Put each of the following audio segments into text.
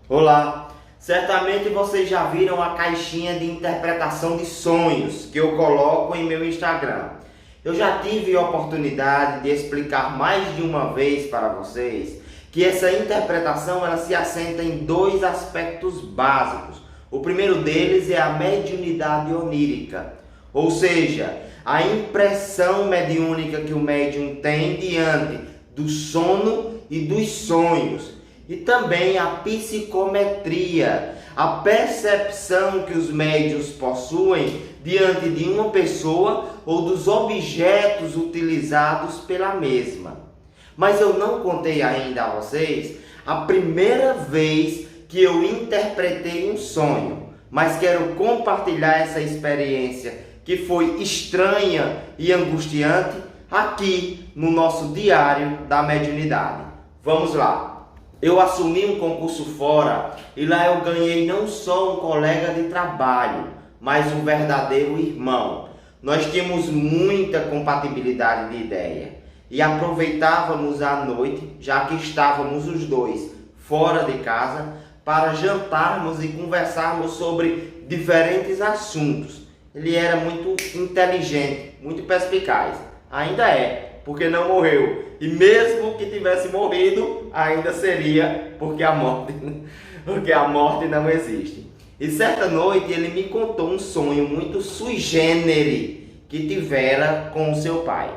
Olá! Certamente vocês já viram a caixinha de interpretação de sonhos que eu coloco em meu Instagram. Eu já tive a oportunidade de explicar mais de uma vez para vocês que essa interpretação ela se assenta em dois aspectos básicos. O primeiro deles é a mediunidade onírica, ou seja, a impressão mediúnica que o médium tem diante do sono e dos sonhos. E também a psicometria, a percepção que os médiuns possuem diante de uma pessoa ou dos objetos utilizados pela mesma. Mas eu não contei ainda a vocês a primeira vez que eu interpretei um sonho, mas quero compartilhar essa experiência que foi estranha e angustiante aqui no nosso diário da mediunidade. Vamos lá! Eu assumi um concurso fora e lá eu ganhei não só um colega de trabalho, mas um verdadeiro irmão. Nós tínhamos muita compatibilidade de ideia e aproveitávamos a noite, já que estávamos os dois fora de casa, para jantarmos e conversarmos sobre diferentes assuntos. Ele era muito inteligente, muito perspicaz. Ainda é, porque não morreu. E mesmo que tivesse morrido, ainda seria porque a morte não existe. E certa noite ele me contou um sonho muito sui generis que tivera com o seu pai.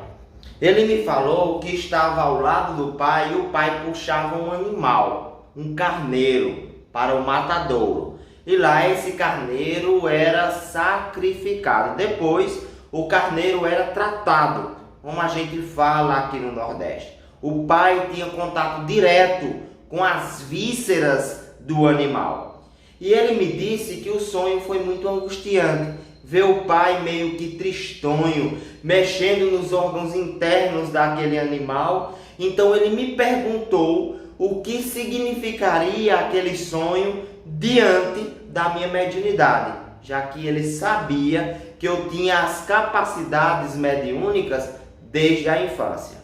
Ele me falou que estava ao lado do pai e o pai puxava um animal, um carneiro, para o matadouro. E lá esse carneiro era sacrificado. Depois o carneiro era tratado, como a gente fala aqui no Nordeste. O pai tinha contato direto com as vísceras do animal. E ele me disse que o sonho foi muito angustiante. Ver o pai meio que tristonho, mexendo nos órgãos internos daquele animal. Então ele me perguntou o que significaria aquele sonho diante da minha mediunidade, já que ele sabia que eu tinha as capacidades mediúnicas desde a infância.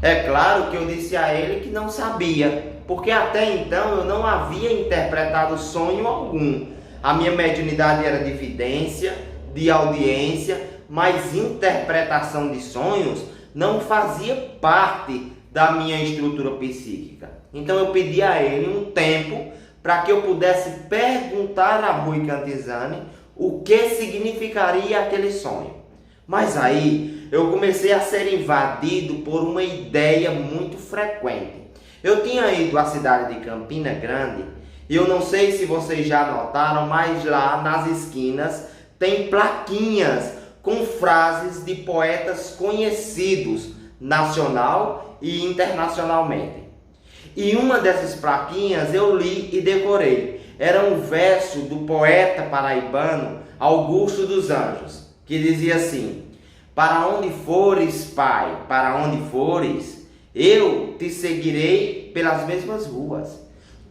É claro que eu disse a ele que não sabia, porque até então eu não havia interpretado sonho algum. A minha mediunidade era de vidência, de audiência, mas interpretação de sonhos não fazia parte da minha estrutura psíquica. Então eu pedi a ele um tempo para que eu pudesse perguntar a Rui Cantizani o que significaria aquele sonho. Mas aí eu comecei a ser invadido por uma ideia muito frequente. Eu tinha ido à cidade de Campina Grande e eu não sei se vocês já notaram, mas lá nas esquinas tem plaquinhas com frases de poetas conhecidos nacional e internacionalmente. E uma dessas plaquinhas eu li e decorei. Era um verso do poeta paraibano Augusto dos Anjos, que dizia assim: para onde fores, Pai, para onde fores, eu te seguirei pelas mesmas ruas.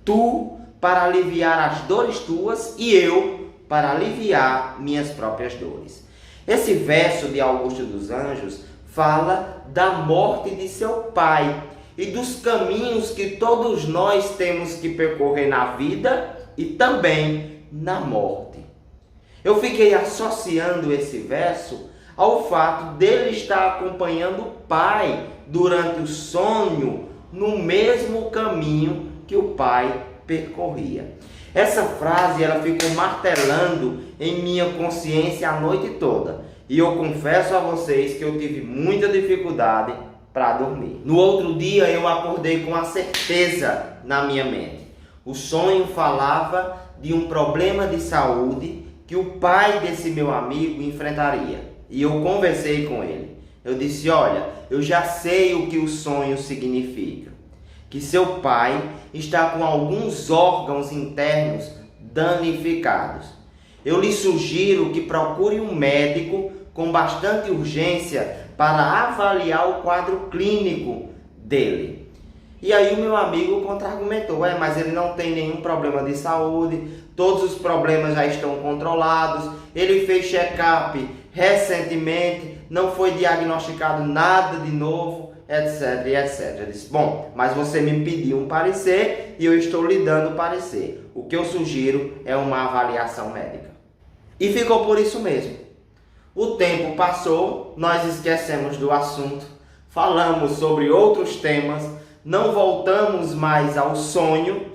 Tu para aliviar as dores tuas e eu para aliviar minhas próprias dores. Esse verso de Augusto dos Anjos fala da morte de seu pai e dos caminhos que todos nós temos que percorrer na vida e também na morte. Eu fiquei associando esse verso ao fato dele estar acompanhando o pai durante o sonho no mesmo caminho que o pai percorria. Essa frase ela ficou martelando em minha consciência a noite toda. E eu confesso a vocês que eu tive muita dificuldade para dormir. No outro dia eu acordei com a certeza na minha mente. O sonho falava de um problema de saúde que o pai desse meu amigo enfrentaria. E eu conversei com ele. Eu disse: olha, eu já sei o que o sonho significa. Que seu pai está com alguns órgãos internos danificados. Eu lhe sugiro que procure um médico com bastante urgência para avaliar o quadro clínico dele. E aí o meu amigo contra-argumentou: mas ele não tem nenhum problema de saúde, todos os problemas já estão controlados, ele fez check-up recentemente, não foi diagnosticado nada de novo. etc e etc. Eu disse, bom, mas você me pediu um parecer e eu estou lhe dando o parecer. O que eu sugiro é uma avaliação médica. E ficou por isso mesmo. O tempo passou, nós esquecemos do assunto, falamos sobre outros temas, não voltamos mais ao sonho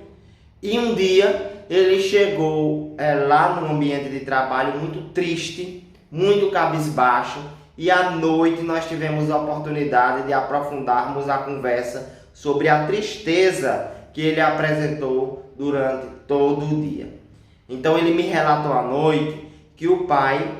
e um dia ele chegou lá no ambiente de trabalho muito triste, muito cabisbaixo, e à noite nós tivemos a oportunidade de aprofundarmos a conversa sobre a tristeza que ele apresentou durante todo o dia. Então ele me relatou à noite que o pai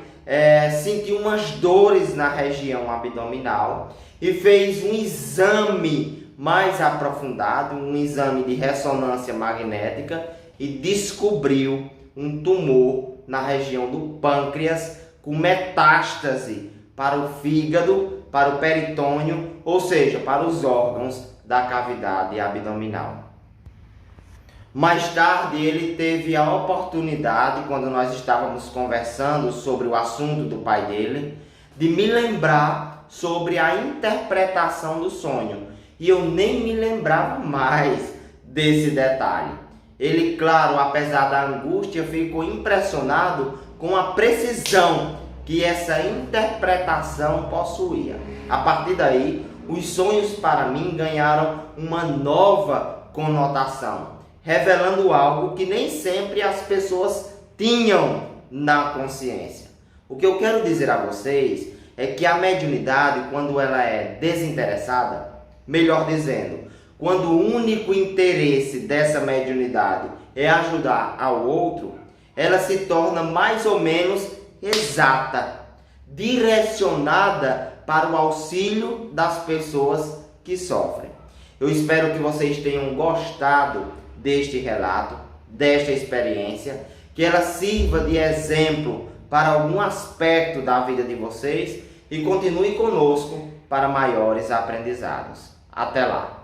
sentiu umas dores na região abdominal e fez um exame mais aprofundado, um exame de ressonância magnética, e descobriu um tumor na região do pâncreas com metástase para o fígado, para o peritônio, ou seja, para os órgãos da cavidade abdominal. Mais tarde ele teve a oportunidade, quando nós estávamos conversando sobre o assunto do pai dele, de me lembrar sobre a interpretação do sonho. E eu nem me lembrava mais desse detalhe. Ele, claro, apesar da angústia, ficou impressionado com a precisão que essa interpretação possuía. A partir daí, os sonhos para mim ganharam uma nova conotação, revelando algo que nem sempre as pessoas tinham na consciência. O que eu quero dizer a vocês é que a mediunidade, quando ela é desinteressada, melhor dizendo, quando o único interesse dessa mediunidade é ajudar ao outro, ela se torna mais ou menos exata, direcionada para o auxílio das pessoas que sofrem. Eu espero que vocês tenham gostado deste relato, desta experiência, que ela sirva de exemplo para algum aspecto da vida de vocês e continue conosco para maiores aprendizados. Até lá!